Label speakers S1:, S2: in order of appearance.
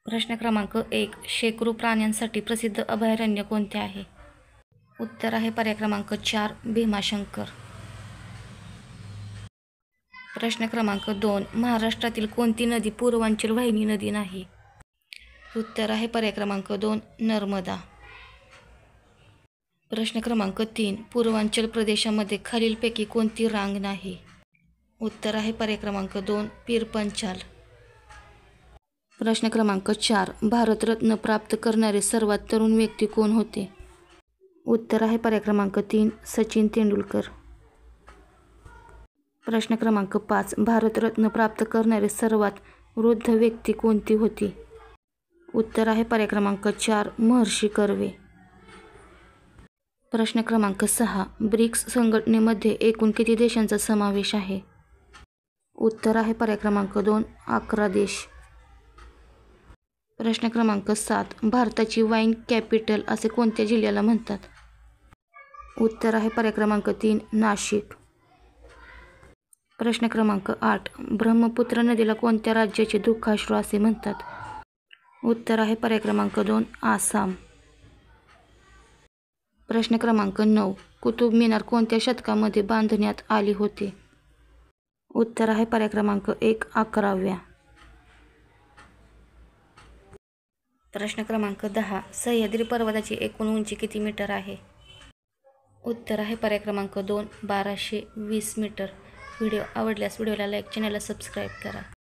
S1: प्रश्न क्रमांक 1. शेकडो प्राण्यांसाठी प्रसिद्ध अभयारण्य कोणते आहे? उत्तर आहे पर्याय क्रमांक 4. भीमाशंकर. प्रश्न क्रमांक 2. महाराष्ट्रातील कोणती नदी पूर्वांचल वाहिनी नदी नाही? उत्तर आहे पर्याय क्रमांक 2. नर्मदा. प्रश्न क्रमांक 3. पूर्वांचल प्रदेशामध्ये खालीलपैकी कोणती रांग नाही? उत्तर आहे पर्याय क्रमांक 2. पीरपंचाल. प्रश्न क्रमांक 4. भारतरत्न प्राप्त करणारे सर्वात तरुण व्यक्ती कोण होते? उत्तर आहे पर्याय क्रमांक 3. सचिन तेंडुलकर. प्रश्न क्रमांक 5. भारतरत्न प्राप्त करणारे सर्वात वृद्ध व्यक्ती कोणती होती? उत्तर आहे पर्याय क्रमांक 4. महर्षी कर्वे. प्रश्न क्रमांक 6. ब्रिक्स संघटनेमध्ये एकूण किती देशांचा समावेश आहे? उत्तर आहे पर्याय क्रमांक 2. 11 देश. प्रश्न क्रमांक 7. भारताची वाईन कॅपिटल असे कोणत्या जिल्ह्याला म्हणतात? उत्तर आहे पर्याय क्रमांक 3. नाशिक. प्रश्न क्रमांक 8. ब्रह्मपुत्र नदीला कोणत्या राज्याचे दुःखाश्रू असे म्हणतात? उत्तर आहे पर्याय क्रमांक 2. आसाम. प्रश्न क्रमांक 9. कुतुब मिनार कोणत्या शतकामध्ये बांधण्यात आले होते? उत्तर आहे पर्याय क्रमांक 1. 11व्या. प्रश्न क्रमांक 10. सह्याद्री पर्वताची एकूण उंची किती मीटर आहे? उत्तर आहे पर्याय क्रमांक 2. 1220 मीटर. व्हिडिओ आवडल्यास व्हिडिओला लाईक, चॅनलला सबस्क्राईब करा.